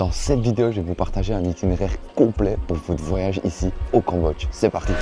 Dans cette vidéo, je vais vous partager un itinéraire complet pour votre voyage ici au Cambodge. C'est parti!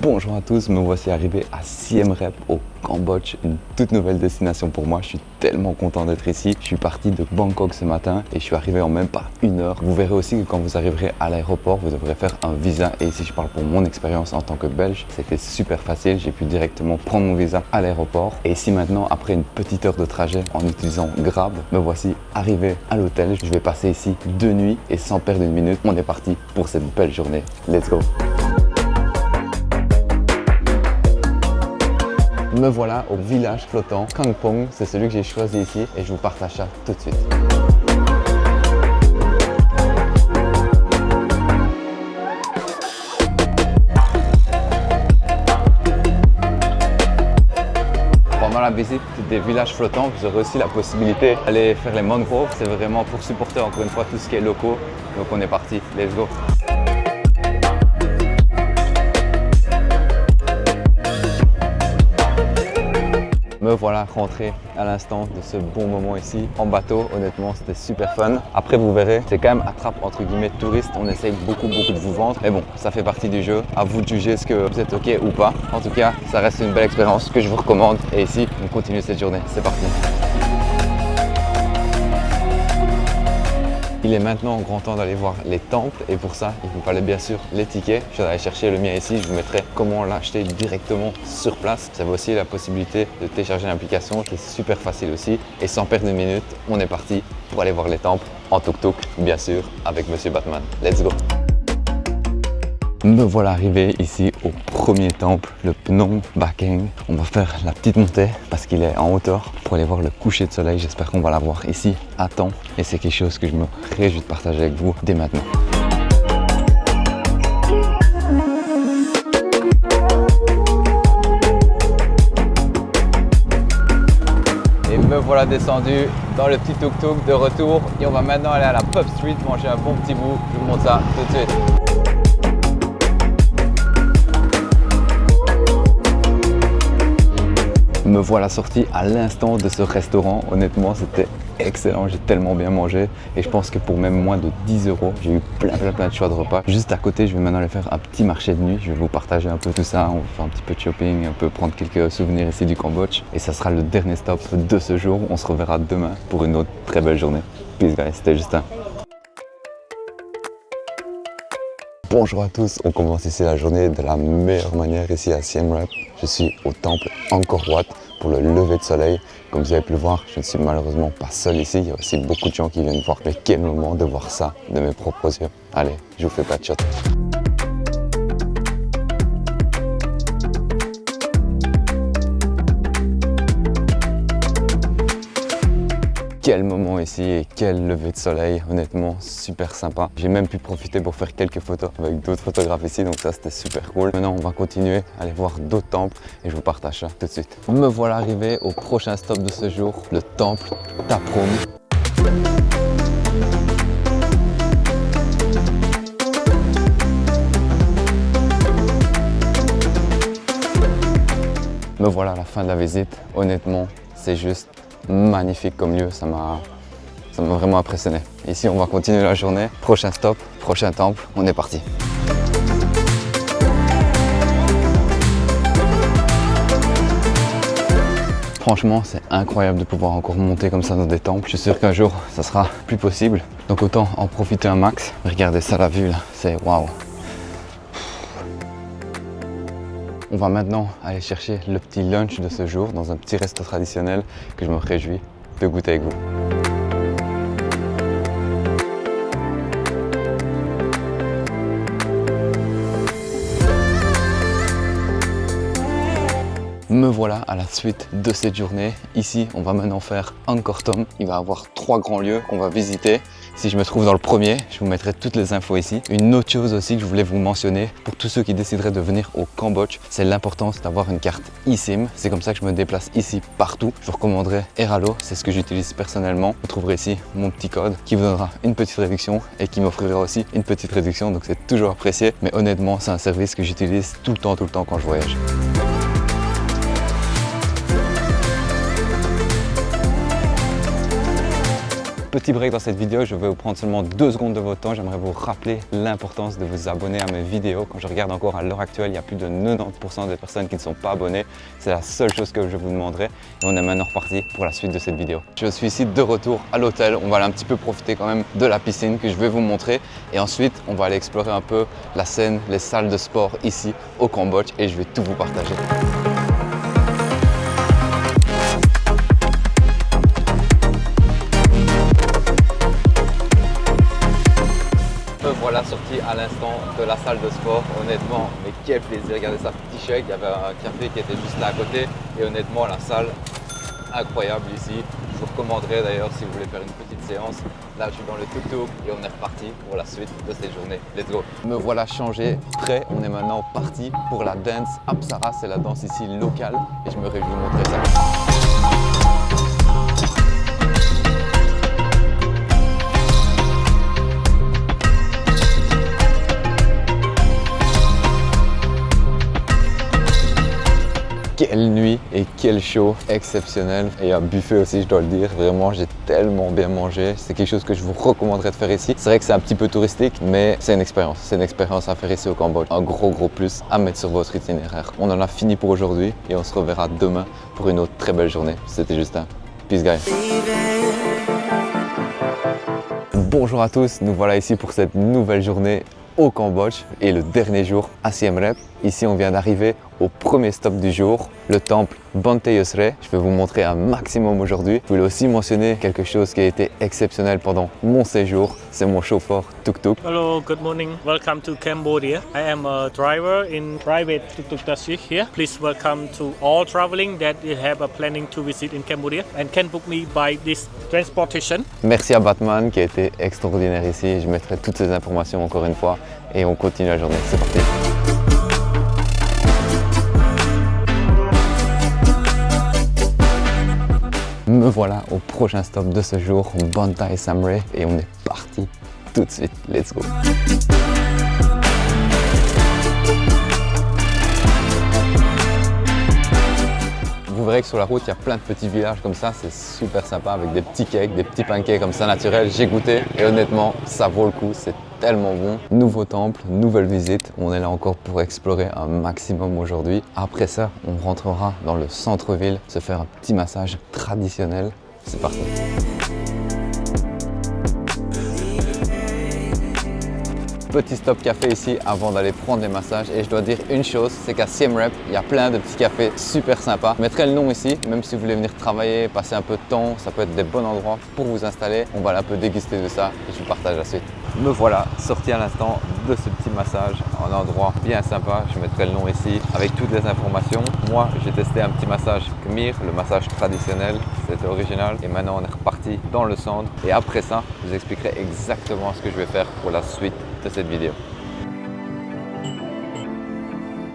Bonjour à tous, me voici arrivé à Siem Reap au Cambodge, une toute nouvelle destination pour moi. Je suis tellement content d'être ici. Je suis parti de Bangkok ce matin et je suis arrivé en même pas une heure. Vous verrez aussi que quand vous arriverez à l'aéroport, vous devrez faire un visa. Et ici, je parle pour mon expérience en tant que Belge. C'était super facile. J'ai pu directement prendre mon visa à l'aéroport. Et ici maintenant, après une petite heure de trajet en utilisant Grab, me voici arrivé à l'hôtel. Je vais passer ici 2 nuits et sans perdre une minute, on est parti pour cette belle journée. Let's go! Me voilà au village flottant Kangpong, c'est celui que j'ai choisi ici et je vous partage ça tout de suite. Pendant la visite des villages flottants, vous aurez aussi la possibilité d'aller faire les mangroves. C'est vraiment pour supporter encore une fois tout ce qui est locaux. Donc on est parti, let's go! Me voilà rentré à l'instant de ce bon moment ici en bateau. Honnêtement, c'était super fun. Après, vous verrez, c'est quand même attrape entre guillemets touriste. On essaye beaucoup de vous vendre. Mais bon, ça fait partie du jeu. À vous de juger est-ce que vous êtes OK ou pas. En tout cas, ça reste une belle expérience que je vous recommande. Et ici, on continue cette journée. C'est parti. Il est maintenant grand temps d'aller voir les temples et pour ça, il vous fallait bien sûr les tickets. Je vais aller chercher le mien ici, je vous mettrai comment l'acheter directement sur place. Vous avez aussi la possibilité de télécharger l'application qui est super facile aussi. Et sans perdre une minute, on est parti pour aller voir les temples en tuk-tuk, bien sûr, avec Monsieur Batman. Let's go! Me voilà arrivé ici au premier temple, le Phnom Bakheng. On va faire la petite montée parce qu'il est en hauteur pour aller voir le coucher de soleil. J'espère qu'on va la voir ici à temps et c'est quelque chose que je me réjouis de partager avec vous dès maintenant. Et me voilà descendu dans le petit tuk-tuk de retour et on va maintenant aller à la Pub Street manger un bon petit bout. Je vous montre ça tout de suite. Me voilà sorti à l'instant de ce restaurant. Honnêtement, c'était excellent. J'ai tellement bien mangé et je pense que pour même moins de 10 €, j'ai eu plein de choix de repas. Juste à côté, je vais maintenant aller faire un petit marché de nuit. Je vais vous partager un peu tout ça. On va faire un petit peu de shopping, un peu prendre quelques souvenirs ici du Cambodge. Et ça sera le dernier stop de ce jour. On se reverra demain pour une autre très belle journée. Peace guys, c'était Justin. Bonjour à tous, on commence ici la journée de la meilleure manière ici à Siem Reap. Je suis au temple Angkor Wat pour le lever de soleil. Comme vous avez pu le voir, je ne suis malheureusement pas seul ici. Il y a aussi beaucoup de gens qui viennent voir. Mais quel moment de voir ça de mes propres yeux. Allez, je vous fais pas de shot. Quel moment ici et quel lever de soleil, honnêtement super sympa. J'ai même pu profiter pour faire quelques photos avec d'autres photographes ici, donc ça c'était super cool. Maintenant on va continuer à aller voir d'autres temples et je vous partage ça tout de suite. Me voilà arrivé au prochain stop de ce jour, le temple Ta Prohm. Me voilà à la fin de la visite, honnêtement c'est juste magnifique comme lieu, ça m'a vraiment impressionné. Ici on va continuer la journée, prochain stop, prochain temple, on est parti. Franchement c'est incroyable de pouvoir encore monter comme ça dans des temples. Je suis sûr qu'un jour ça sera plus possible, donc autant en profiter un max. Regardez ça, la vue là, c'est waouh. On va maintenant aller chercher le petit lunch de ce jour dans un petit resto traditionnel que je me réjouis de goûter avec vous. Me voilà à la suite de cette journée. Ici, on va maintenant faire Angkor Thom. Il va y avoir 3 grands lieux qu'on va visiter. Si je me trouve dans le premier, je vous mettrai toutes les infos ici. Une autre chose aussi que je voulais vous mentionner, pour tous ceux qui décideraient de venir au Cambodge, c'est l'importance d'avoir une carte eSIM. C'est comme ça que je me déplace ici partout. Je vous recommanderais Airalo, c'est ce que j'utilise personnellement. Vous trouverez ici mon petit code qui vous donnera une petite réduction et qui m'offrira aussi une petite réduction. Donc c'est toujours apprécié. Mais honnêtement, c'est un service que j'utilise tout le temps quand je voyage. Petit break dans cette vidéo, je vais vous prendre seulement 2 secondes de votre temps. J'aimerais vous rappeler l'importance de vous abonner à mes vidéos. Quand je regarde encore à l'heure actuelle, il y a plus de 90% des personnes qui ne sont pas abonnées. C'est la seule chose que je vous demanderai. Et on est maintenant reparti pour la suite de cette vidéo. Je suis ici de retour à l'hôtel. On va aller un petit peu profiter quand même de la piscine que je vais vous montrer. Et ensuite, on va aller explorer un peu la scène, les salles de sport ici au Cambodge et je vais tout vous partager. Me voilà sorti à l'instant de la salle de sport. Honnêtement, mais quel plaisir, regardez ça, petit chèque. Il y avait un café qui était juste là à côté et honnêtement la salle incroyable ici. Je vous recommanderais d'ailleurs si vous voulez faire une petite séance. Là, je suis dans le tuk-tuk et on est reparti pour la suite de cette journée. Let's go! Me voilà changé, prêt. On est maintenant parti pour la dance Apsara. C'est la danse ici locale et je me réjouis de montrer ça. Quelle nuit et quel show exceptionnel et un buffet aussi, je dois le dire. Vraiment, j'ai tellement bien mangé. C'est quelque chose que je vous recommanderais de faire ici. C'est vrai que c'est un petit peu touristique, mais c'est une expérience. C'est une expérience à faire ici au Cambodge. Un gros plus à mettre sur votre itinéraire. On en a fini pour aujourd'hui et on se reverra demain pour une autre très belle journée. C'était Justin. Peace guys. Bonjour à tous, nous voilà ici pour cette nouvelle journée au Cambodge et le dernier jour à Siem Reap. Ici, on vient d'arriver au premier stop du jour, le temple Bante Yusre. Je vais vous montrer un maximum aujourd'hui. Je voulais aussi mentionner quelque chose qui a été exceptionnel pendant mon séjour. C'est mon chauffeur tuk-tuk. Hello, good morning. Welcome to Cambodia. I am a driver in private tuk-tuk taxi here. Please welcome to all traveling that you have a planning to visit in Cambodia and can book me by this transportation. Merci à Batman qui a été extraordinaire ici. Je mettrai toutes ces informations encore une fois et on continue la journée. C'est parti. Me voilà au prochain stop de ce jour, Bantai Siem Reap, et on est parti tout de suite. Let's go! Vous verrez que sur la route, il y a plein de petits villages comme ça, c'est super sympa avec des petits cakes, des petits pancakes comme ça naturels. J'ai goûté et honnêtement, ça vaut le coup, c'est tellement bon. Nouveau temple, nouvelle visite. On est là encore pour explorer un maximum aujourd'hui. Après ça, on rentrera dans le centre-ville, se faire un petit massage traditionnel. C'est parti. Petit stop café ici avant d'aller prendre les massages et je dois dire une chose, c'est qu'à Siem Reap, il y a plein de petits cafés super sympas. Je mettrai le nom ici, même si vous voulez venir travailler, passer un peu de temps, ça peut être des bons endroits pour vous installer. On va aller un peu déguster de ça et je vous partage la suite. Me voilà sorti à l'instant de ce petit massage, un endroit bien sympa. Je mettrai le nom ici avec toutes les informations. Moi, j'ai testé un petit massage Khmer, le massage traditionnel, c'était original. Et maintenant, on est reparti dans le centre. Et après ça, je vous expliquerai exactement ce que je vais faire pour la suite de cette vidéo.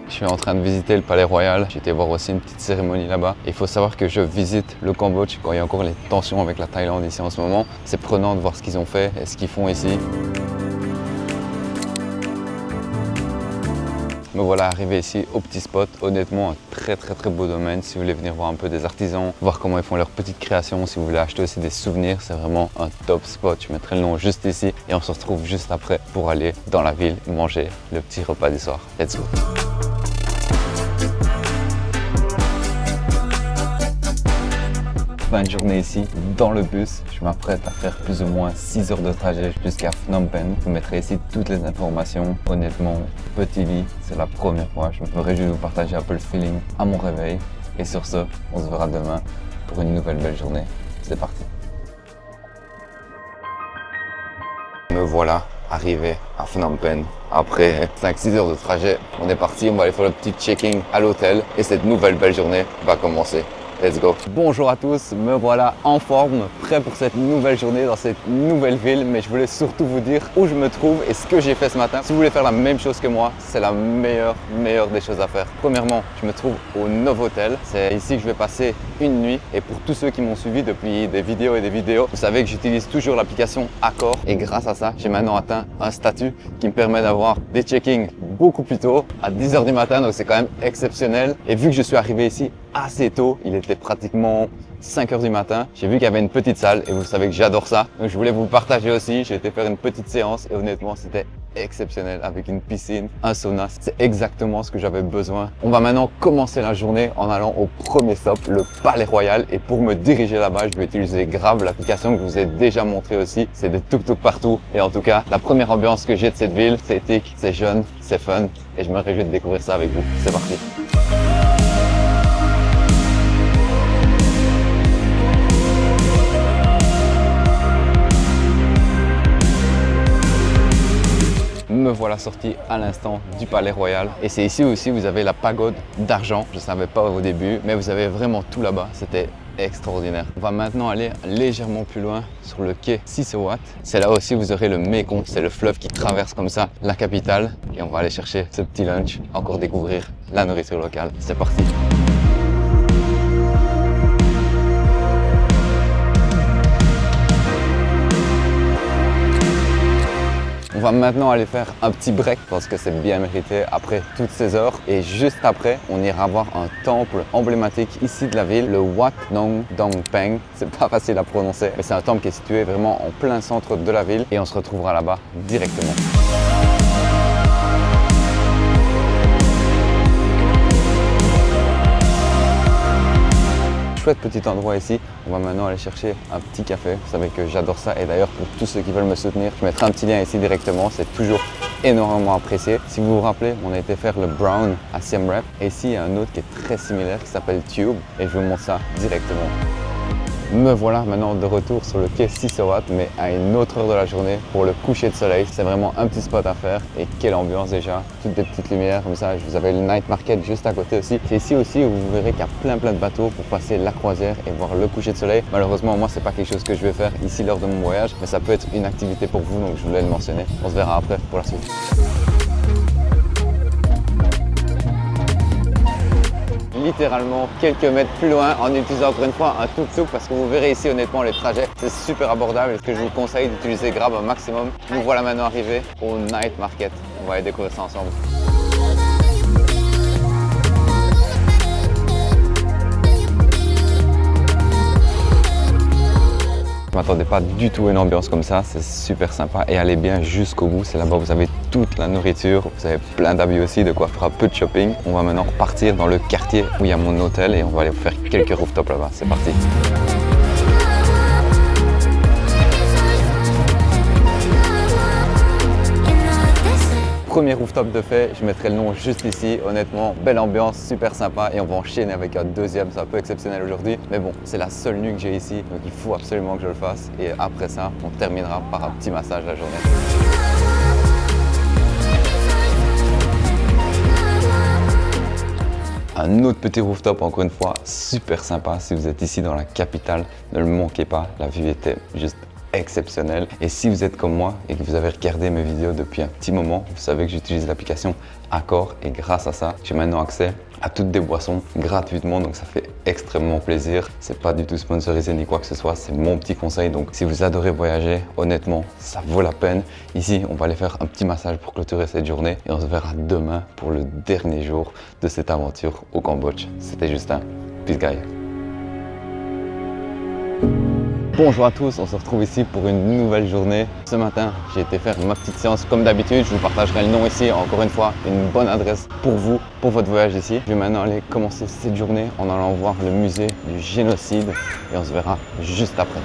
Je suis en train de visiter le Palais Royal. J'ai été voir aussi une petite cérémonie là-bas. Il faut savoir que je visite le Cambodge quand il y a encore les tensions avec la Thaïlande ici en ce moment. C'est prenant de voir ce qu'ils ont fait et ce qu'ils font ici. Me voilà arrivé ici au petit spot. Honnêtement, un très beau domaine. Si vous voulez venir voir un peu des artisans, voir comment ils font leurs petites créations, si vous voulez acheter aussi des souvenirs, c'est vraiment un top spot. Je mettrai le nom juste ici et on se retrouve juste après pour aller dans la ville manger le petit repas du soir. Let's go! Fin de journée ici dans le bus. Je m'apprête à faire plus ou moins 6 heures de trajet jusqu'à Phnom Penh. Je vous mettrai ici toutes les informations. Honnêtement, petit lit, c'est la première fois. Je me réjouis de vous partager un peu le feeling à mon réveil. Et sur ce, on se verra demain pour une nouvelle belle journée. C'est parti. Me voilà arrivé à Phnom Penh. Après 5-6 heures de trajet, on est parti. On va aller faire le petit checking à l'hôtel. Et cette nouvelle belle journée va commencer. Let's go! Bonjour à tous, me voilà en forme, prêt pour cette nouvelle journée dans cette nouvelle ville. Mais je voulais surtout vous dire où je me trouve et ce que j'ai fait ce matin. Si vous voulez faire la même chose que moi, c'est la meilleure des choses à faire. Premièrement, je me trouve au Novotel. C'est ici que je vais passer une nuit. Et pour tous ceux qui m'ont suivi depuis des vidéos et des vidéos, vous savez que j'utilise toujours l'application Accor. Et grâce à ça, j'ai maintenant atteint un statut qui me permet d'avoir des check-ins beaucoup plus tôt, à 10 h du matin. Donc c'est quand même exceptionnel. Et vu que je suis arrivé ici assez tôt, il était pratiquement 5 h du matin. J'ai vu qu'il y avait une petite salle et vous savez que j'adore ça. Donc je voulais vous le partager aussi. J'ai été faire une petite séance et honnêtement, c'était exceptionnel avec une piscine, un sauna. C'est exactement ce que j'avais besoin. On va maintenant commencer la journée en allant au premier stop, le Palais Royal. Et pour me diriger là-bas, je vais utiliser Grab, l'application que je vous ai déjà montré aussi. C'est des tuk-tuk partout. Et en tout cas, la première ambiance que j'ai de cette ville, c'est éthique, c'est jeune, c'est fun. Et je me réjouis de découvrir ça avec vous. C'est parti. Me voilà sorti à l'instant du Palais Royal et c'est ici aussi vous avez la pagode d'argent. Je ne savais pas au début mais vous avez vraiment tout là-bas, c'était extraordinaire. On va maintenant aller légèrement plus loin sur le quai Sisowat. C'est là aussi vous aurez le Mekong, c'est le fleuve qui traverse comme ça la capitale et on va aller chercher ce petit lunch, encore découvrir la nourriture locale. C'est parti. On va maintenant aller faire un petit break parce que c'est bien mérité après toutes ces heures. Et juste après, on ira voir un temple emblématique ici de la ville, le Wat Nong Dong Peng. C'est pas facile à prononcer, mais c'est un temple qui est situé vraiment en plein centre de la ville et on se retrouvera là-bas directement. Chouette petit endroit ici. On va maintenant aller chercher un petit café. Vous savez que j'adore ça et d'ailleurs pour tous ceux qui veulent me soutenir, je mettrai un petit lien ici directement. C'est toujours énormément apprécié. Si vous vous rappelez, on a été faire le Brown à Siem Reap et ici il y a un autre qui est très similaire qui s'appelle Tube et je vous montre ça directement. Me voilà maintenant de retour sur le quai Sisowat, mais à une autre heure de la journée pour le coucher de soleil. C'est vraiment un petit spot à faire et quelle ambiance déjà. Toutes des petites lumières comme ça. Vous avez le night market juste à côté aussi. C'est ici aussi où vous verrez qu'il y a plein de bateaux pour passer la croisière et voir le coucher de soleil. Malheureusement, moi, c'est pas quelque chose que je vais faire ici lors de mon voyage, mais ça peut être une activité pour vous, donc je voulais le mentionner. On se verra après pour la suite. Littéralement quelques mètres plus loin en utilisant encore une fois un tuk-tuk parce que vous verrez ici honnêtement les trajets c'est super abordable et ce que je vous conseille d'utiliser Grab un maximum. Nous voilà maintenant arrivés au Night Market, on va aller découvrir ça ensemble. Je ne m'attendais pas du tout à une ambiance comme ça, c'est super sympa et allez bien jusqu'au bout, c'est là-bas vous avez toute la nourriture, vous avez plein d'habits aussi, de quoi faire un peu de shopping. On va maintenant repartir dans le quartier où il y a mon hôtel et on va aller faire quelques rooftops là-bas, c'est parti. Premier rooftop de fait, je mettrai le nom juste ici. Honnêtement, belle ambiance, super sympa et on va enchaîner avec un deuxième, c'est un peu exceptionnel aujourd'hui. Mais bon, c'est la seule nuit que j'ai ici, donc il faut absolument que je le fasse. Et après ça, on terminera par un petit massage la journée. Un autre petit rooftop, encore une fois, super sympa. Si vous êtes ici dans la capitale, ne le manquez pas, la vue était juste exceptionnel. Et si vous êtes comme moi et que vous avez regardé mes vidéos depuis un petit moment, vous savez que j'utilise l'application Accor et grâce à ça, j'ai maintenant accès à toutes des boissons gratuitement, donc ça fait extrêmement plaisir. C'est pas du tout sponsorisé ni quoi que ce soit, c'est mon petit conseil. Donc si vous adorez voyager, honnêtement, ça vaut la peine. Ici, on va aller faire un petit massage pour clôturer cette journée et on se verra demain pour le dernier jour de cette aventure au Cambodge. C'était Justin, peace guys. Bonjour à tous, on se retrouve ici pour une nouvelle journée. Ce matin, j'ai été faire ma petite séance comme d'habitude. Je vous partagerai le nom ici, encore une fois, une bonne adresse pour vous, pour votre voyage ici. Je vais maintenant aller commencer cette journée en allant voir le musée du génocide et on se verra juste après.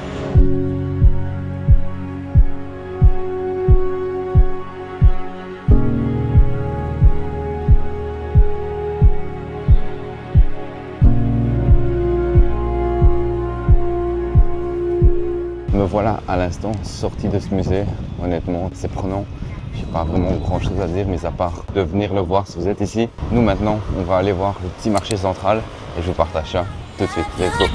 Me voilà à l'instant sorti de ce musée. Honnêtement, c'est prenant. Je n'ai pas vraiment grand chose à dire, mis à part de venir le voir si vous êtes ici. Nous maintenant, on va aller voir le petit marché central et je vous partage ça tout de suite. Let's go!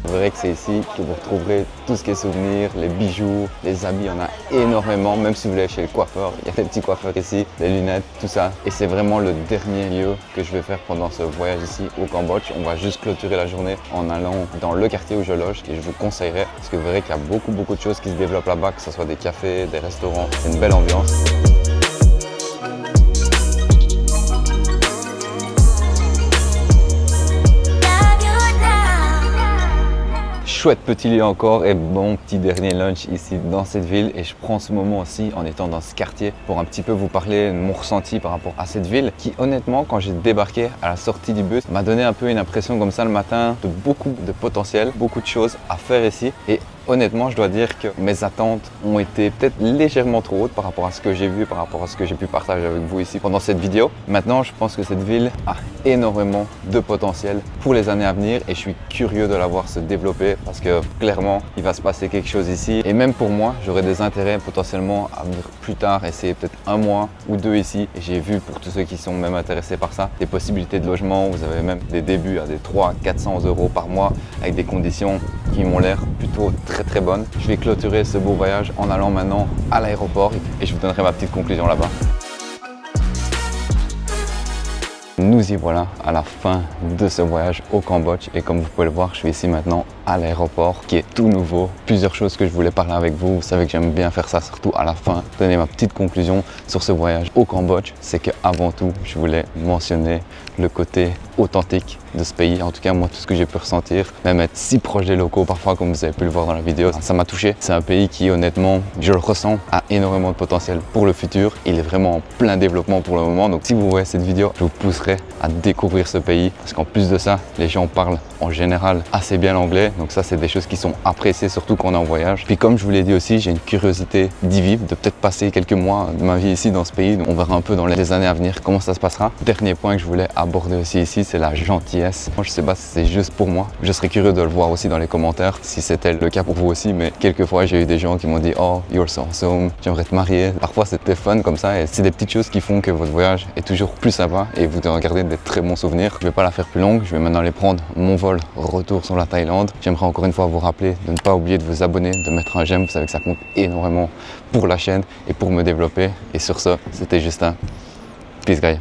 Vous verrez que c'est ici que vous retrouverez tout ce qui est souvenirs, les bijoux, les habits, il y en a énormément. Même si vous voulez chez le coiffeur, il y a des petits coiffeurs ici, des lunettes, tout ça. Et c'est vraiment le dernier lieu que je vais faire pendant ce voyage ici au Cambodge. On va juste clôturer la journée en allant dans le quartier où je loge et je vous conseillerais parce que vous verrez qu'il y a beaucoup de choses qui se développent là-bas, que ce soit des cafés, des restaurants. C'est une belle ambiance. chouette petit lieu encore et bon petit dernier lunch ici dans cette ville. Et je prends ce moment aussi en étant dans ce quartier pour un petit peu vous parler de mon ressenti par rapport à cette ville qui honnêtement quand j'ai débarqué à la sortie du bus m'a donné un peu une impression comme ça le matin de beaucoup de potentiel, beaucoup de choses à faire ici. Et honnêtement, je dois dire que mes attentes ont été peut-être légèrement trop hautes par rapport à ce que j'ai vu, par rapport à ce que j'ai pu partager avec vous ici pendant cette vidéo. Maintenant, je pense que cette ville a énormément de potentiel pour les années à venir et je suis curieux de la voir se développer parce que clairement, il va se passer quelque chose ici. Et même pour moi, j'aurais des intérêts potentiellement à venir plus tard, essayer peut-être 1 mois ou 2 ici. Et j'ai vu pour tous ceux qui sont même intéressés par ça, des possibilités de logement. Vous avez même des débuts à des 300-400 € par mois avec des conditions qui m'ont l'air plutôt très bonne. Je vais clôturer ce beau voyage en allant maintenant à l'aéroport et je vous donnerai ma petite conclusion là-bas. Nous y voilà à la fin de ce voyage au Cambodge et comme vous pouvez le voir, je suis ici maintenant à l'aéroport qui est tout nouveau. Plusieurs choses que je voulais parler avec vous. Vous savez que j'aime bien faire ça, surtout à la fin. Donner ma petite conclusion sur ce voyage au Cambodge, c'est qu'avant tout, je voulais mentionner le côté authentique de ce pays. En tout cas, moi, tout ce que j'ai pu ressentir, même être si proche des locaux, parfois, comme vous avez pu le voir dans la vidéo, ça m'a touché. C'est un pays qui, honnêtement, je le ressens, a énormément de potentiel pour le futur. Il est vraiment en plein développement pour le moment. Donc, si vous voyez cette vidéo, je vous pousserai à découvrir ce pays parce qu'en plus de ça, les gens parlent en général assez bien l'anglais. Donc ça, c'est des choses qui sont appréciées, surtout quand on est en voyage. Puis comme je vous l'ai dit aussi, j'ai une curiosité d'y vivre, de peut-être passer quelques mois de ma vie ici dans ce pays. Donc on verra un peu dans les années à venir comment ça se passera. Dernier point que je voulais aborder aussi ici, c'est la gentillesse. Moi, je sais pas si c'est juste pour moi. Je serais curieux de le voir aussi dans les commentaires si c'était le cas pour vous aussi. Mais quelquefois, j'ai eu des gens qui m'ont dit « Oh, you're so awesome, j'aimerais te marier ». Parfois, c'était fun comme ça et c'est des petites choses qui font que votre voyage est toujours plus sympa et vous en gardez des très bons souvenirs. Je vais pas la faire plus longue. Je vais maintenant aller prendre mon vol retour sur la Thaïlande. J'aimerais encore une fois vous rappeler de ne pas oublier de vous abonner, de mettre un j'aime. Vous savez que ça compte énormément pour la chaîne et pour me développer. Et sur ce, c'était Justin. Peace, guys.